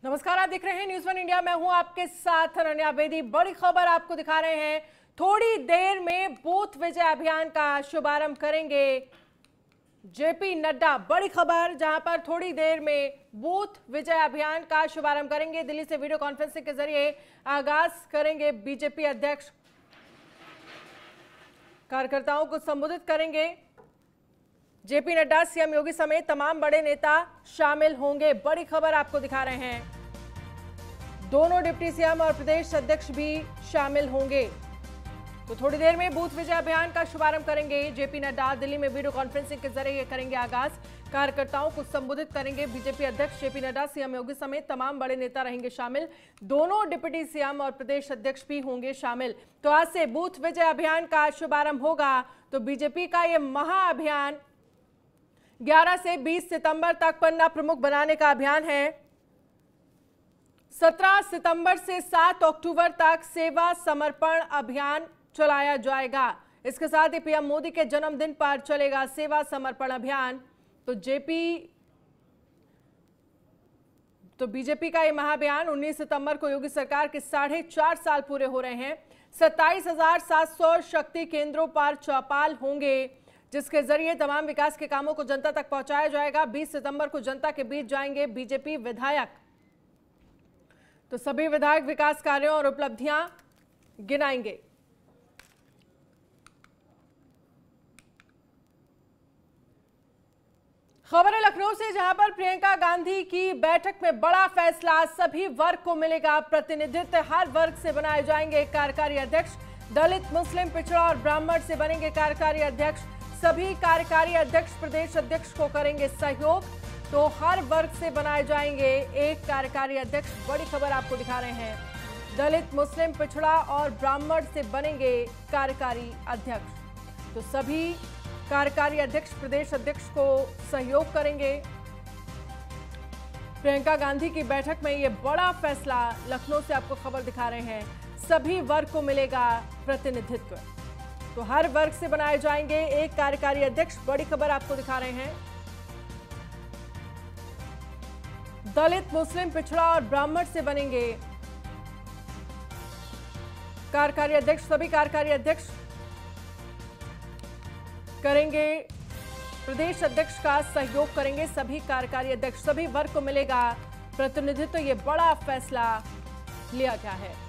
नमस्कार, आप देख रहे हैं न्यूज़ वन इंडिया। मैं हूं आपके साथ अनन्या बेदी। बड़ी खबर आपको दिखा रहे हैं। थोड़ी देर में बूथ विजय अभियान का शुभारंभ करेंगे जेपी नड्डा। बड़ी खबर, जहां पर थोड़ी देर में बूथ विजय अभियान का शुभारंभ करेंगे। दिल्ली से वीडियो कॉन्फ्रेंसिंग के जरिए आगाज करेंगे बीजेपी अध्यक्ष। कार्यकर्ताओं को संबोधित करेंगे जेपी नड्डा। सीएम योगी समेत तमाम बड़े नेता शामिल होंगे। बड़ी खबर आपको दिखा रहे हैं। दोनों डिप्टी सीएम और प्रदेश अध्यक्ष भी शामिल होंगे। तो थोड़ी देर में बूथ विजय अभियान का शुभारंभ करेंगे जेपी नड्डा। दिल्ली में वीडियो कॉन्फ्रेंसिंग के जरिए करेंगे आगाज। कार्यकर्ताओं को संबोधित करेंगे बीजेपी अध्यक्ष जेपी नड्डा। सीएम योगी समेत तमाम बड़े नेता रहेंगे शामिल। दोनों डिप्टी सीएम और प्रदेश अध्यक्ष भी होंगे शामिल। तो आज से बूथ विजय अभियान का शुभारंभ होगा। तो बीजेपी का यह महाअभियान 11 से 20 सितंबर तक पन्ना प्रमुख बनाने का अभियान है। 17 सितंबर से 7 अक्टूबर तक सेवा समर्पण अभियान चलाया जाएगा। इसके साथ ही पीएम मोदी के जन्मदिन पर चलेगा सेवा समर्पण अभियान। तो बीजेपी का यह महाअभियान 19 सितंबर को योगी सरकार के 4.5 साल पूरे हो रहे हैं। 27,700 शक्ति केंद्रों पर चौपाल होंगे, जिसके जरिए तमाम विकास के कामों को जनता तक पहुंचाया जाएगा। 20 सितंबर को जनता के बीच जाएंगे बीजेपी विधायक। तो सभी विधायक विकास कार्यों और उपलब्धियां गिनाएंगे। खबर है लखनऊ से, जहां पर प्रियंका गांधी की बैठक में बड़ा फैसला। सभी वर्ग को मिलेगा प्रतिनिधित्व। हर वर्ग से बनाए जाएंगे कार्यकारी अध्यक्ष। दलित, मुस्लिम, पिछड़ा और ब्राह्मण से बनेंगे कार्यकारी अध्यक्ष। सभी कार्यकारी अध्यक्ष प्रदेश अध्यक्ष को करेंगे सहयोग। तो हर वर्ग से बनाए जाएंगे एक कार्यकारी अध्यक्ष। बड़ी खबर आपको दिखा रहे हैं। दलित, मुस्लिम, पिछड़ा और ब्राह्मण से बनेंगे कार्यकारी अध्यक्ष। तो सभी कार्यकारी अध्यक्ष प्रदेश अध्यक्ष को सहयोग करेंगे। प्रियंका गांधी की बैठक में यह बड़ा फैसला। लखनऊ से आपको खबर दिखा रहे हैं। सभी वर्ग को मिलेगा प्रतिनिधित्व। तो हर वर्ग से बनाए जाएंगे एक कार्यकारी अध्यक्ष। बड़ी खबर आपको दिखा रहे हैं। दलित, मुस्लिम, पिछड़ा और ब्राह्मण से बनेंगे कार्यकारी अध्यक्ष। सभी कार्यकारी अध्यक्ष करेंगे प्रदेश अध्यक्ष का सहयोग करेंगे। सभी कार्यकारी अध्यक्ष, सभी वर्ग को मिलेगा प्रतिनिधित्व। ये बड़ा फैसला लिया गया है।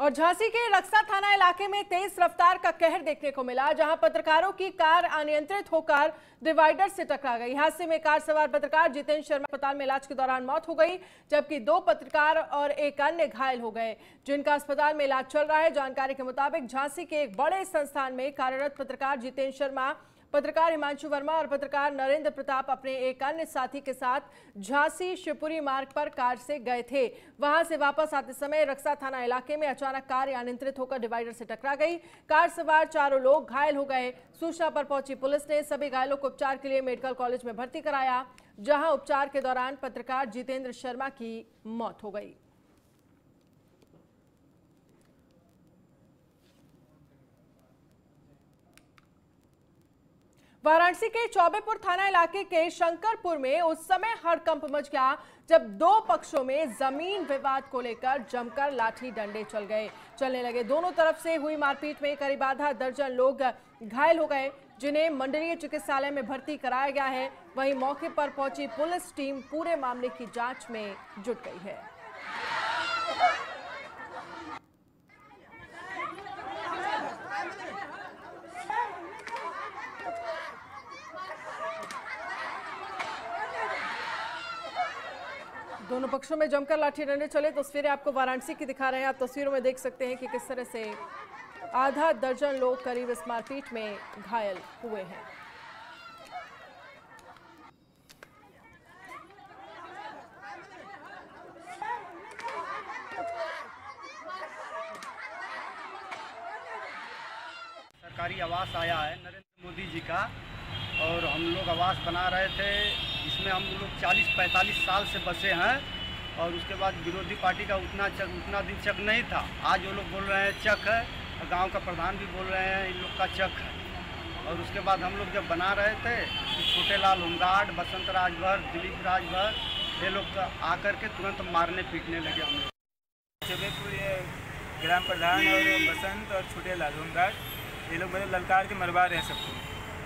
और झांसी के रक्सा थाना इलाके में तेज रफ्तार का कहर देखने को मिला, जहां पत्रकारों की कार अनियंत्रित होकर डिवाइडर से टकरा गई। हादसे में कार सवार पत्रकार जितेंद्र शर्मा अस्पताल में इलाज के दौरान मौत हो गई, जबकि 2 पत्रकार और एक अन्य घायल हो गए, जिनका अस्पताल में इलाज चल रहा है। जानकारी के मुताबिक झांसी के एक बड़े संस्थान में कार्यरत पत्रकार जितेंद्र शर्मा, पत्रकार हिमांशु वर्मा और पत्रकार नरेंद्र प्रताप अपने एक अन्य साथी के साथ झांसी शिवपुरी मार्ग पर कार से गए थे। वहां से वापस आते समय रक्सा थाना इलाके में अचानक कार अनियंत्रित होकर डिवाइडर से टकरा गई। कार सवार 4 लोग घायल हो गए। सूचना पर पहुंची पुलिस ने सभी घायलों को उपचार के लिए मेडिकल कॉलेज में भर्ती कराया, जहां उपचार के दौरान पत्रकार जितेंद्र शर्मा की मौत हो गई। वाराणसी के चौबेपुर थाना इलाके के शंकरपुर में उस समय हड़कंप मच गया जब 2 पक्षों में जमीन विवाद को लेकर जमकर लाठी डंडे चलने लगे। दोनों तरफ से हुई मारपीट में करीब आधा दर्जन लोग घायल हो गए, जिन्हें मंडलीय चिकित्सालय में भर्ती कराया गया है। वहीं मौके पर पहुंची पुलिस टीम पूरे मामले की जांच में जुट गई है। दोनों पक्षों में जमकर लाठी डंडे चले। तस्वीरें आपको वाराणसी की दिखा रहे हैं। आप तस्वीरों में देख सकते हैं कि किस तरह से आधा दर्जन लोग करीब इस मारपीट में घायल हुए हैं। सरकारी आवास आया है नरेंद्र मोदी जी का, और हम लोग आवास बना रहे थे। इसमें हम लोग 40-45 साल से बसे हैं और उसके बाद विरोधी पार्टी का उतना दिन चक नहीं था। आज वो लोग बोल रहे हैं चक है और गांव का प्रधान भी बोल रहे हैं इन लोग का चक है। और उसके बाद हम लोग जब बना रहे थे तो छोटेलाल होमगार्ड, बसंत राजभर, दिलीप राजभर ये लोग आकर के तुरंत मारने पीटने लगे हम लोग। जबेपुर ये ग्राम प्रधान और बसंत और छोटेलाल होमगार्ड ये लोग मतलब ललकार के मरवा रहे हैं सबको।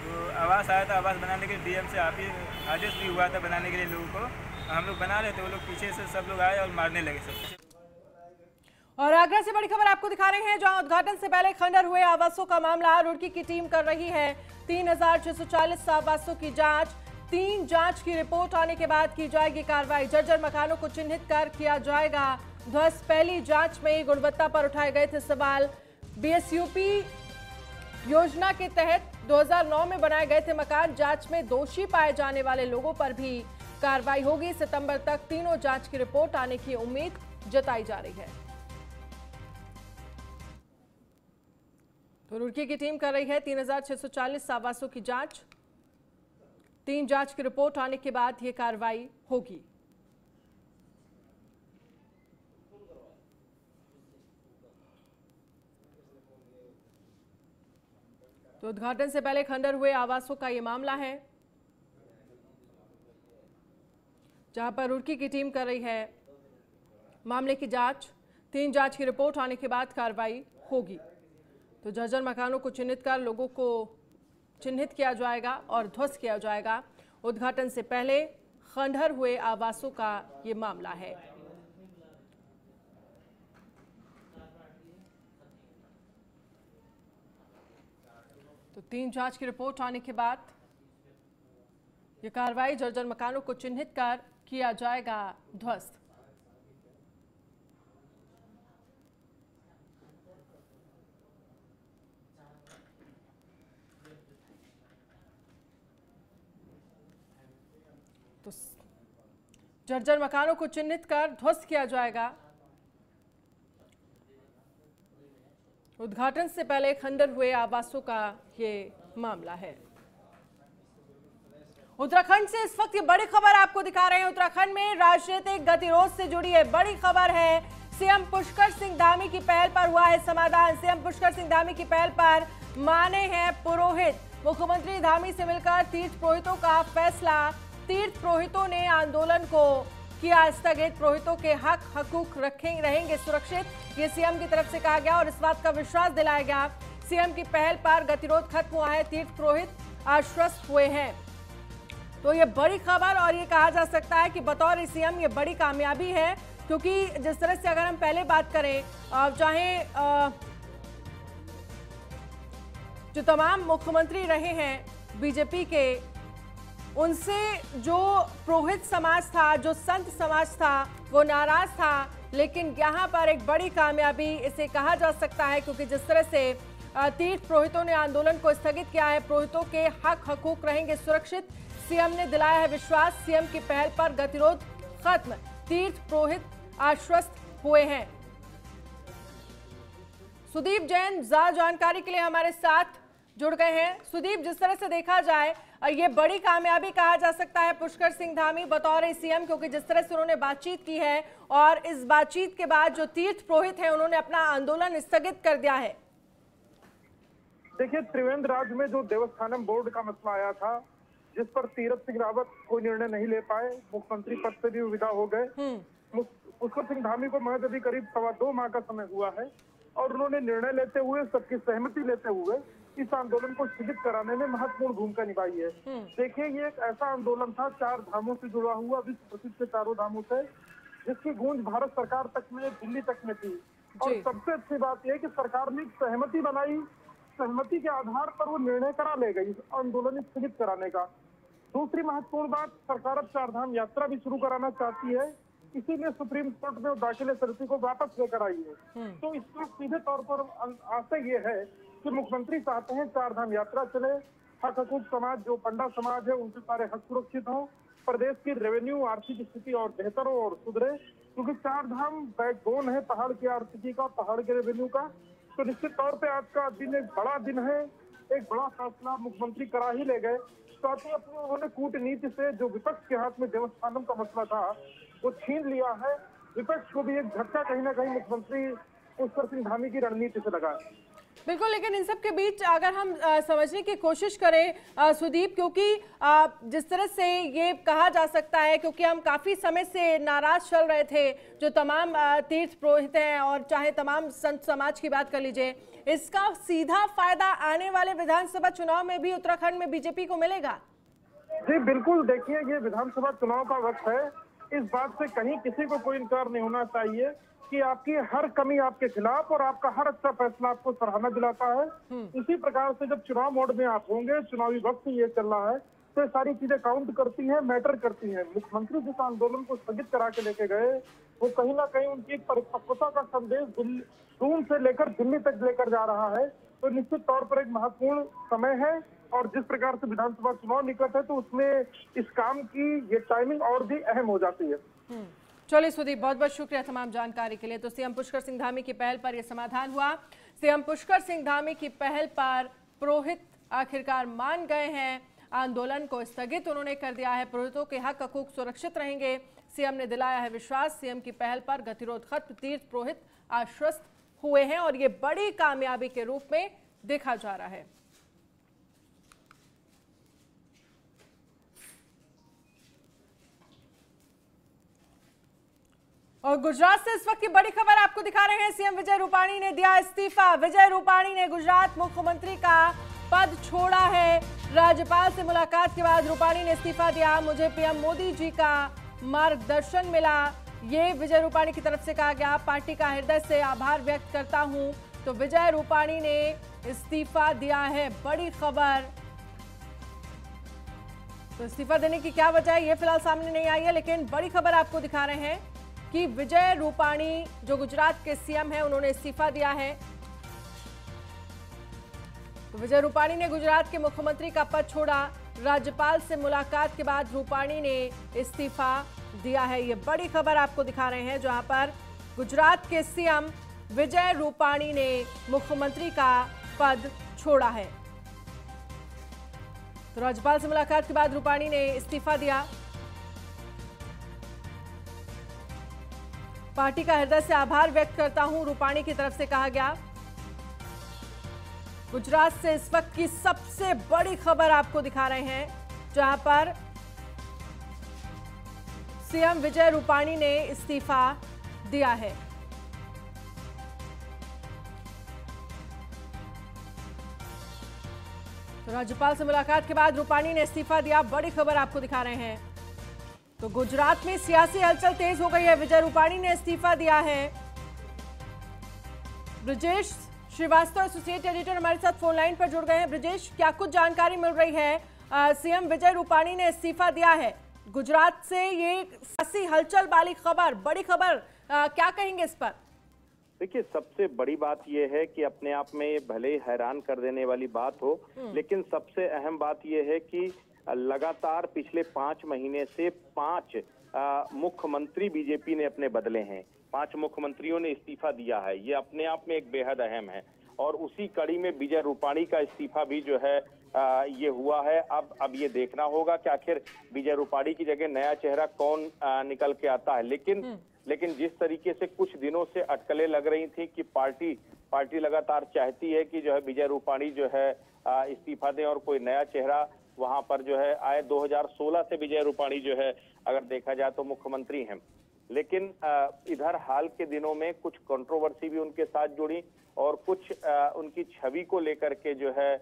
तो आवास आया था, आवास बनाने के लिए डीएम से आदेश भी हुआ था बनाने के लिए लोगों को। हम लोग बना रहे थे, वो लोग पीछे से सब लोग आए और मारने लगे सब। और आगरा से बड़ी खबर आपको दिखा रहे हैं, जहां उद्घाटन से पहले खंडर हुए आवासों का मामला रुड़की की टीम कर रही है 3640 आवासों की जांच। 3 जांच की रिपोर्ट आने के बाद की जाएगी कार्रवाई। जर्जर मकानों को चिन्हित कर किया जाएगा ध्वस्त। पहली जांच में गुणवत्ता पर उठाए गए थे सवाल। बीएसयूपी योजना के तहत 2009 में बनाए गए थे मकान। जांच में दोषी पाए जाने वाले लोगों पर भी कार्रवाई होगी। सितंबर तक तीनों जांच की रिपोर्ट आने की उम्मीद जताई जा रही है। तो रुड़की की टीम कर रही है 3640 आवासों की जांच। 3 जांच की रिपोर्ट आने के बाद यह कार्रवाई होगी। तो उद्घाटन से पहले खंडर हुए आवासों का यह मामला है, जहां पर रुड़की की टीम कर रही है मामले की जांच। 3 जांच की रिपोर्ट आने के बाद कार्रवाई होगी। तो जर्जर मकानों को चिन्हित कर लोगों को चिन्हित किया जाएगा और ध्वस्त किया जाएगा। उद्घाटन से पहले खंडहर हुए आवासों का ये मामला है। तो 3 जांच की रिपोर्ट आने के बाद ये कार्रवाई, जर्जर मकानों को चिन्हित कर किया जाएगा ध्वस्त। तो जर्जर मकानों को चिन्हित कर ध्वस्त किया जाएगा। उद्घाटन से पहले खंडर हुए आवासों का ये मामला है। उत्तराखंड से इस वक्त ये बड़ी खबर आपको दिखा रहे हैं। उत्तराखंड में राजनीतिक गतिरोध से जुड़ी है बड़ी खबर है। सीएम पुष्कर सिंह धामी की पहल पर हुआ है समाधान। सीएम पुष्कर सिंह धामी की पहल पर माने हैं पुरोहित। मुख्यमंत्री धामी से मिलकर तीर्थ पुरोहितों का फैसला। तीर्थ पुरोहितों ने आंदोलन को किया स्थगित। पुरोहितों के हक हकूक रहेंगे सुरक्षित, ये सीएम की तरफ से कहा गया और इस बात का विश्वास दिलाया गया। सीएम की पहल पर गतिरोध खत्म हुआ है, तीर्थ पुरोहित आश्वस्त हुए हैं। तो ये बड़ी खबर और ये कहा जा सकता है कि बतौर सीएम ये बड़ी कामयाबी है, क्योंकि जिस तरह से अगर हम पहले बात करें, चाहे जो तमाम मुख्यमंत्री रहे हैं बीजेपी के, उनसे जो पुरोहित समाज था, जो संत समाज था, वो नाराज था। लेकिन यहाँ पर एक बड़ी कामयाबी इसे कहा जा सकता है, क्योंकि जिस तरह से तीर्थ पुरोहितों ने आंदोलन को स्थगित किया है, पुरोहितों के हक हकूक रहेंगे सुरक्षित, सीएम ने दिलाया है विश्वास। सीएम की पहल पर गतिरोध खत्म, तीर्थ पुरोहित आश्वस्त हुए हैं। सुदीप जैन ज्यादा जानकारी के लिए हमारे साथ जुड़ गए हैं। सुदीप, जिस तरह से देखा जाए ये बड़ी कामयाबी कहा जा सकता है पुष्कर सिंह धामी बतौर सीएम, क्योंकि जिस तरह से उन्होंने बातचीत की है और इस बातचीत के बाद जो तीर्थ पुरोहित है उन्होंने अपना आंदोलन स्थगित कर दिया है। देखिए, त्रिवेंद्र राज्य में जो देवस्थानम बोर्ड का मसला आया था, जिस पर तीरथ सिंह रावत कोई निर्णय नहीं ले पाए, मुख्यमंत्री पद से भी विदा हो गए। पुष्कर सिंह धामी को महज अभी करीब 2.25 माह का समय हुआ है और उन्होंने निर्णय लेते हुए, सबकी सहमति लेते हुए इस आंदोलन को स्थगित कराने में महत्वपूर्ण भूमिका निभाई है। देखिए, ये एक ऐसा आंदोलन था 4 धामों से जुड़ा हुआ, विश्व प्रसिद्ध के 4 धामों से, जिसकी गूंज भारत सरकार तक में, दिल्ली तक में थी। और सबसे अच्छी बात यह कि सरकार ने सहमति बनाई, सहमति के आधार पर वो निर्णय करा ले गई आंदोलन स्थगित कराने का। दूसरी महत्वपूर्ण बात, सरकार अब 4 धाम यात्रा भी शुरू कराना चाहती है, इसीलिए सुप्रीम कोर्ट में दाखिले समिति को वापस लेकर आई है। तो इसका सीधे तौर पर आशय ये है कि मुख्यमंत्री चाहते हैं 4 धाम यात्रा चले, हक हकूक समाज, जो पंडा समाज है, उनके सारे हक सुरक्षित हों, प्रदेश की रेवेन्यू आर्थिक स्थिति और बेहतर हो और सुधरे, क्योंकि 4 धाम बैकबोन है पहाड़ की आर्थिकी का, पहाड़ के रेवेन्यू का। तो निश्चित तौर पे आज का दिन एक बड़ा दिन है, एक बड़ा फैसला मुख्यमंत्री करा ही ले गए। साथ ही अपनी उन्होंने कूटनीति से जो विपक्ष के हाथ में देवस्थानम का मसला था वो छीन लिया है। विपक्ष को भी एक झटका कहीं ना कहीं मुख्यमंत्री पुष्कर सिंह धामी की रणनीति से लगा है। बिल्कुल, लेकिन इन सब के बीच अगर हम समझने की कोशिश करें सुदीप, क्योंकि जिस तरह से ये कहा जा सकता है, क्योंकि हम काफी समय से नाराज चल रहे थे, जो तमाम तीर्थ पुरोहित हैं और चाहे तमाम संत समाज की बात कर लीजिए, इसका सीधा फायदा आने वाले विधानसभा चुनाव में भी उत्तराखंड में बीजेपी को मिलेगा। जी बिल्कुल, देखिए ये विधानसभा चुनाव का वक्त है, इस बात से कहीं किसी को कोई इनकार नहीं होना चाहिए कि आपकी हर कमी आपके खिलाफ और आपका हर अच्छा फैसला आपको सराहना दिलाता है। इसी प्रकार से जब चुनाव मोड में आप होंगे, चुनावी वक्त ये चल रहा है, तो ये सारी चीजें काउंट करती हैं, मैटर करती हैं। मुख्यमंत्री जिस आंदोलन को स्थगित करा के लेके गए वो कहीं ना कहीं उनकी एक परिपक्वता का संदेश दून से लेकर दिल्ली तक लेकर जा रहा है। तो निश्चित तौर पर एक महत्वपूर्ण समय है और जिस प्रकार से विधानसभा चुनाव निकट है तो उसमें इस काम की ये टाइमिंग और भी अहम हो जाती है। चलिए सुदीप, बहुत बहुत शुक्रिया तमाम जानकारी के लिए। तो सीएम पुष्कर सिंह धामी की पहल पर यह समाधान हुआ। सीएम पुष्कर सिंह धामी की पहल पर पुरोहित आखिरकार मान गए हैं, आंदोलन को स्थगित उन्होंने कर दिया है। पुरोहितों के हक हकूक सुरक्षित रहेंगे, सीएम ने दिलाया है विश्वास। सीएम की पहल पर गतिरोध खत्म, तीर्थ पुरोहित आश्वस्त हुए हैं और ये बड़ी कामयाबी के रूप में देखा जा रहा है। और गुजरात से इस वक्त की बड़ी खबर आपको दिखा रहे हैं। सीएम विजय रूपाणी ने दिया इस्तीफा। विजय रूपाणी ने गुजरात मुख्यमंत्री का पद छोड़ा है। राज्यपाल से मुलाकात के बाद रूपाणी ने इस्तीफा दिया। मुझे पीएम मोदी जी का मार्गदर्शन मिला, ये विजय रूपाणी की तरफ से कहा गया। पार्टी का हृदय से आभार व्यक्त करता हूं। तो विजय रूपाणी ने इस्तीफा दिया है, बड़ी खबर। तो इस्तीफा देने की क्या वजह है ये फिलहाल सामने नहीं आई है, लेकिन बड़ी खबर आपको दिखा रहे हैं कि विजय रूपाणी जो गुजरात के सीएम हैं उन्होंने इस्तीफा दिया है। तो विजय रूपाणी ने गुजरात के मुख्यमंत्री का पद छोड़ा। राज्यपाल से मुलाकात के बाद रूपाणी ने इस्तीफा दिया है। ये बड़ी खबर आपको दिखा रहे हैं, जहां पर गुजरात के सीएम विजय रूपाणी ने मुख्यमंत्री का पद छोड़ा है। तो राज्यपाल से मुलाकात के बाद रूपाणी ने इस्तीफा दिया। पार्टी का हृदय से आभार व्यक्त करता हूं, रूपाणी की तरफ से कहा गया। गुजरात से इस वक्त की सबसे बड़ी खबर आपको दिखा रहे हैं, जहां पर सीएम विजय रूपाणी ने इस्तीफा दिया है। तो राज्यपाल से मुलाकात के बाद रूपाणी ने इस्तीफा दिया, बड़ी खबर आपको दिखा रहे हैं। तो गुजरात में सियासी हलचल तेज हो गई है। विजय रूपाणी ने इस्तीफा दिया है। ब्रजेश श्रीवास्तव एसोसिएट एडिटर हमारे साथ फोन लाइन पर जुड़ गए हैं। ब्रजेश, क्या कुछ जानकारी मिल रही है? सीएम विजय रूपाणी ने इस्तीफा दिया है, गुजरात से ये सियासी हलचल वाली खबर, बड़ी खबर, क्या कहेंगे इस पर? देखिए, सबसे बड़ी बात यह है कि अपने आप में भले हैरान कर देने वाली बात हो, लेकिन सबसे अहम बात यह है कि लगातार पिछले 5 महीने से 5 मुख्यमंत्री बीजेपी ने अपने बदले हैं। 5 मुख्यमंत्रियों ने इस्तीफा दिया है, ये अपने आप में एक बेहद अहम है। और उसी कड़ी में विजय रूपाणी का इस्तीफा भी जो है ये हुआ है। अब ये देखना होगा कि आखिर विजय रूपाणी की जगह नया चेहरा कौन निकल के आता है। लेकिन जिस तरीके से कुछ दिनों से अटकलें लग रही थी कि पार्टी लगातार चाहती है कि जो है विजय रूपाणी जो है इस्तीफा दें और कोई नया चेहरा वहां पर जो है आए। 2016 से विजय रूपाणी जो है अगर देखा जाए तो मुख्यमंत्री हैं, लेकिन इधर हाल के दिनों में कुछ कंट्रोवर्सी भी उनके साथ जुड़ी और कुछ उनकी छवि को लेकर के जो है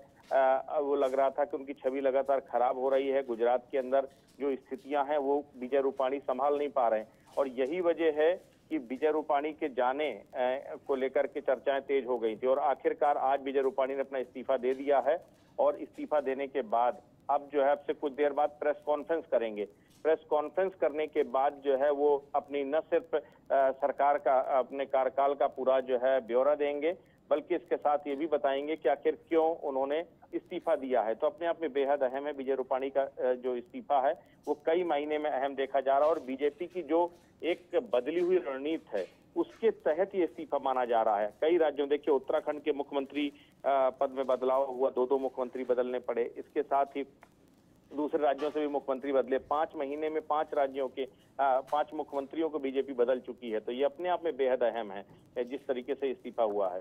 वो लग रहा था कि उनकी छवि लगातार खराब हो रही है। गुजरात के अंदर जो स्थितियां हैं वो विजय रूपाणी संभाल नहीं पा रहे हैं और यही वजह है कि विजय रूपाणी के जाने को लेकर के चर्चाएं तेज हो गई थी। और आखिरकार आज विजय रूपाणी ने अपना इस्तीफा दे दिया है और इस्तीफा देने के बाद अब जो है आपसे कुछ देर बाद प्रेस कॉन्फ्रेंस करेंगे। प्रेस कॉन्फ्रेंस करने के बाद जो है वो अपनी न सिर्फ सरकार का, अपने कार्यकाल का पूरा जो है ब्यौरा देंगे, बल्कि इसके साथ ये भी बताएंगे कि आखिर क्यों उन्होंने इस्तीफा दिया है। तो अपने आप में बेहद अहम है। विजय रूपाणी का जो इस्तीफा है वो कई महीने में अहम देखा जा रहा है और बीजेपी की जो एक बदली हुई रणनीति है उसके तहत ये इस्तीफा माना जा रहा है। कई राज्यों, देखिए उत्तराखंड के मुख्यमंत्री पद में बदलाव हुआ, 2 मुख्यमंत्री बदलने पड़े। इसके साथ ही दूसरे राज्यों से भी मुख्यमंत्री बदले। 5 महीने में 5 राज्यों के 5 मुख्यमंत्रियों को बीजेपी बदल चुकी है। तो ये अपने आप में बेहद अहम है जिस तरीके से इस्तीफा हुआ है।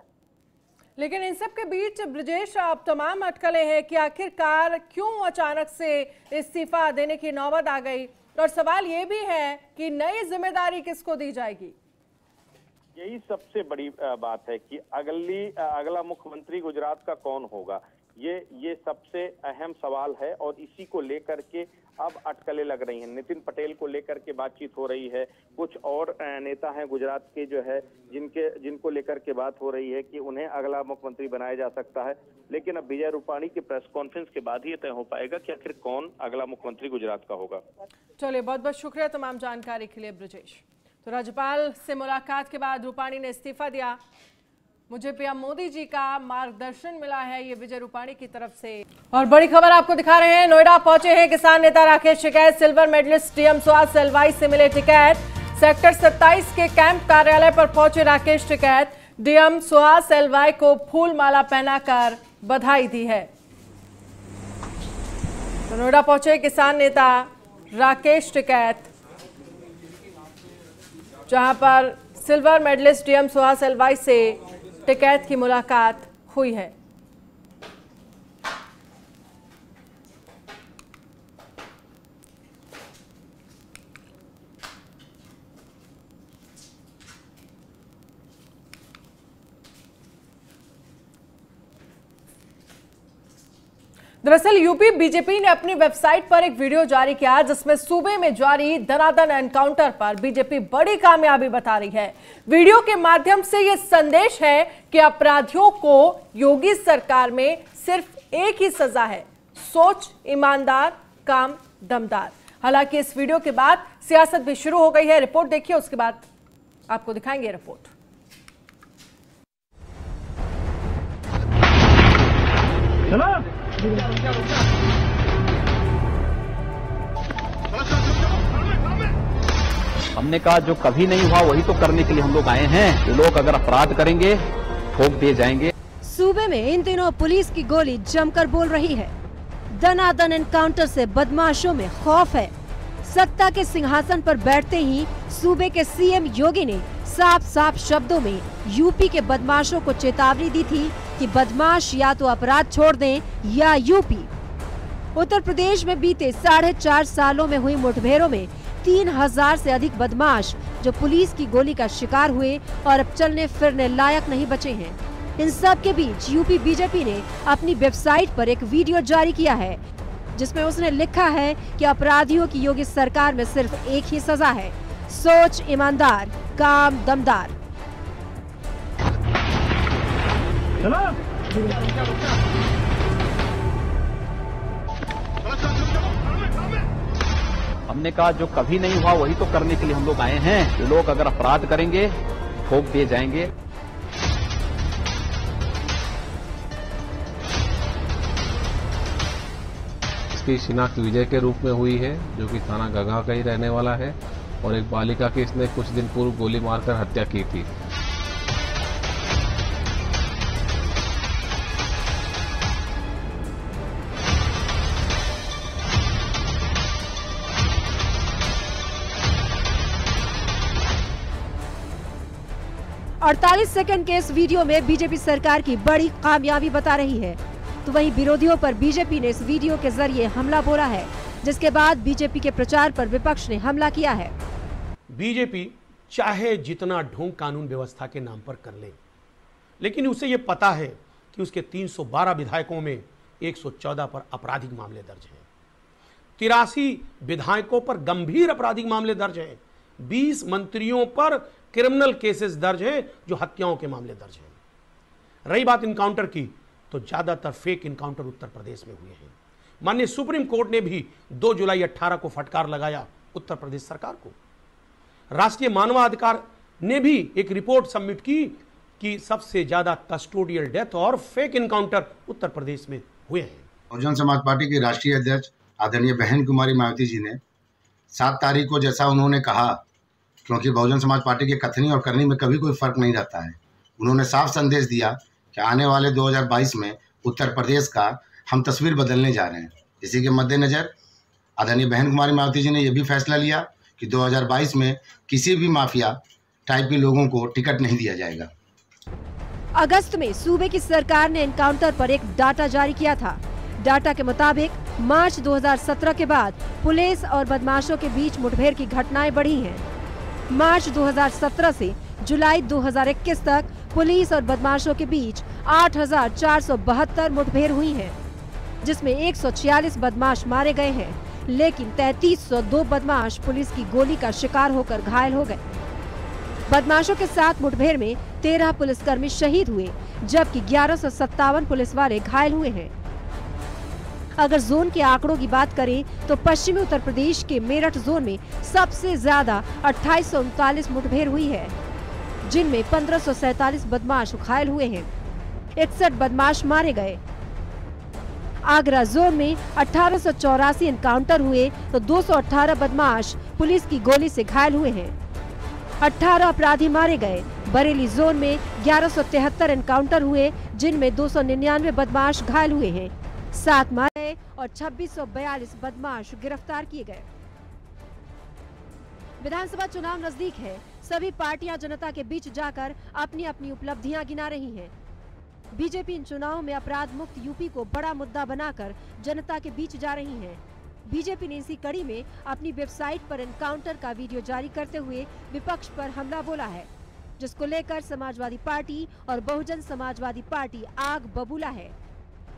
लेकिन इन सब के बीच ब्रजेश, अब तमाम अटकलें हैं कि आखिरकार क्यों अचानक से इस्तीफा देने की नौबत आ गई, और सवाल ये भी है कि नई जिम्मेदारी किसको दी जाएगी। यही सबसे बड़ी बात है कि अगला मुख्यमंत्री गुजरात का कौन होगा, ये सबसे अहम सवाल है और इसी को लेकर के अब अटकलें लग रही हैं। नितिन पटेल को लेकर के बातचीत हो रही है, कुछ और नेता हैं गुजरात के जो है जिनको लेकर के बात हो रही है कि उन्हें अगला मुख्यमंत्री बनाया जा सकता है। लेकिन अब विजय रूपाणी की प्रेस कॉन्फ्रेंस के बाद ही तय हो पाएगा कि आखिर कौन अगला मुख्यमंत्री गुजरात का होगा। चलिए, बहुत बहुत शुक्रिया तमाम जानकारी के लिए ब्रजेश। तो राज्यपाल से मुलाकात के बाद रूपाणी ने इस्तीफा दिया। मुझे पीएम मोदी जी का मार्गदर्शन मिला है, ये विजय रूपाणी की तरफ से। और बड़ी खबर आपको दिखा रहे हैं, नोएडा पहुंचे हैं किसान नेता Rakesh Tikait. Silver medallist DM Suhas LY से मिले टिकैत। सेक्टर 27 के कैंप कार्यालय पर पहुंचे राकेश टिकैत। डीएम सुहास एलवाई को फूल माला पहनाकर बधाई दी है। तो नोएडा पहुंचे किसान नेता राकेश टिकैत, जहां पर silver medallist DM Suhas LY से टिकैत की मुलाकात हुई है। दरअसल यूपी बीजेपी ने अपनी वेबसाइट पर एक वीडियो जारी किया जिसमें सूबे में जारी धनाधन एनकाउंटर पर बीजेपी बड़ी कामयाबी बता रही है। वीडियो के माध्यम से यह संदेश है कि अपराधियों को योगी सरकार में सिर्फ एक ही सजा है, सोच ईमानदार, काम दमदार। हालांकि इस वीडियो के बाद सियासत भी शुरू हो गई है। रिपोर्ट देखिए, उसके बाद आपको दिखाएंगे रिपोर्ट। हमने कहा जो कभी नहीं हुआ वही तो करने के लिए हम लोग आए हैं। जो लोग अगर अपराध करेंगे ठोक दिए जाएंगे। सूबे में इन दिनों पुलिस की गोली जमकर बोल रही है। दनादन एनकाउंटर से बदमाशों में खौफ है। सत्ता के सिंहासन पर बैठते ही सूबे के सीएम योगी ने साफ साफ शब्दों में यूपी के बदमाशों को चेतावनी दी थी कि बदमाश या तो अपराध छोड़ दें या यूपी। उत्तर प्रदेश में बीते 4.5 सालों में हुई मुठभेड़ों में 3000 से अधिक बदमाश जो पुलिस की गोली का शिकार हुए और अब चलने फिरने लायक नहीं बचे हैं। इन सब के बीच यूपी बीजेपी ने अपनी वेबसाइट पर एक वीडियो जारी किया है जिसमें उसने लिखा है कि अपराधियों की योगी सरकार में सिर्फ एक ही सजा है, सोच ईमानदार, काम दमदार। हमने कहा जो कभी नहीं हुआ वही तो करने के लिए हम लोग आए हैं। जो लोग अगर अपराध करेंगे ठोक दिए जाएंगे। इसकी शिनाख्त विजय के रूप में हुई है, जो कि थाना गंगा का ही रहने वाला है और एक बालिका की इसने कुछ दिन पूर्व गोली मारकर हत्या की थी। और 48 सेकंड के इस वीडियो में बीजेपी सरकार की बड़ी कामयाबी बता रही है। तो वहीं विरोधियों पर बीजेपी ने इस वीडियो के जरिए हमला बोला है, जिसके बाद बीजेपी के प्रचार पर विपक्ष ने हमला किया है। बीजेपी चाहे जितना ढोंग कानून व्यवस्था के नाम पर कर ले, लेकिन उसे ये पता है कि उसके 312 विधायकों में 114 पर आपराधिक मामले दर्ज हैं, 83 विधायकों पर गंभीर आपराधिक मामले दर्ज हैं, 20 मंत्रियों पर क्रिमिनल केसेस दर्ज हैं जो हत्याओं के मामले दर्ज हैं। रही बात इनकाउंटर की, तो ज्यादातर फेक इनकाउंटर उत्तर प्रदेश में हुए हैं। माननीय सुप्रीम कोर्ट ने भी 2 जुलाई 18 को फटकार लगाया उत्तर प्रदेश सरकार को। राष्ट्रीय मानवाधिकार ने भी एक रिपोर्ट सबमिट की कि सबसे ज्यादा कस्टोडियल डेथ और फेक इनकाउंटर उत्तर प्रदेश में हुए हैं। बहुजन समाज पार्टी की राष्ट्रीय अध्यक्ष आदरणीय बहन कुमारी मायावती जी ने 7 तारीख को, जैसा उन्होंने कहा, क्योंकि बहुजन समाज पार्टी के कथनी और करनी में कभी कोई फर्क नहीं रहता है, उन्होंने साफ संदेश दिया कि आने वाले 2022 में उत्तर प्रदेश का हम तस्वीर बदलने जा रहे हैं। इसी के मद्देनजर आदरणीय बहन कुमारी मायावती जी ने यह भी फैसला लिया कि 2022 में किसी भी माफिया टाइप के लोगों को टिकट नहीं दिया जाएगा। अगस्त में सूबे की सरकार ने एनकाउंटर पर एक डाटा जारी किया था। डाटा के मुताबिक मार्च 2017 के बाद पुलिस और बदमाशों के बीच मुठभेड़ की घटनाएं बढ़ी हैं। मार्च 2017 से जुलाई 2021 तक पुलिस और बदमाशों के बीच 8,472 मुठभेड़ हुई हैं, जिसमें 146 बदमाश मारे गए हैं, लेकिन 3302 बदमाश पुलिस की गोली का शिकार होकर घायल हो गए। बदमाशों के साथ मुठभेड़ में 13 पुलिसकर्मी शहीद हुए, जबकि 1157 पुलिस वाले घायल हुए हैं। अगर जोन के आंकड़ों की बात करें तो पश्चिमी उत्तर प्रदेश के मेरठ जोन में सबसे ज्यादा 2839 मुठभेड़ हुई है, जिनमें 1547 बदमाश घायल हुए हैं, 61 बदमाश मारे गए। आगरा जोन में 1884 एनकाउंटर हुए तो 218 बदमाश पुलिस की गोली से घायल हुए हैं, 18 अपराधी मारे गए। बरेली जोन में 1173 एनकाउंटर हुए, जिनमें 299 बदमाश घायल हुए हैं, 7 मारे गए और 2642 बदमाश गिरफ्तार किए गए। विधानसभा चुनाव नजदीक है, सभी पार्टियां जनता के बीच जाकर अपनी अपनी उपलब्धियां गिना रही हैं। बीजेपी इन चुनावों में अपराध मुक्त यूपी को बड़ा मुद्दा बनाकर जनता के बीच जा रही है। बीजेपी ने इसी कड़ी में अपनी वेबसाइट पर एनकाउंटर का वीडियो जारी करते हुए विपक्ष पर हमला बोला है, जिसको लेकर समाजवादी पार्टी और बहुजन समाजवादी पार्टी आग बबूला है।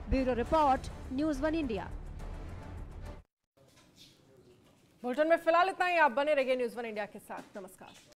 Bureau report, news 1 India. Bulletin में फिलहाल इतना ही। आप बने रहिए न्यूज़ 1 इंडिया के साथ। नमस्कार।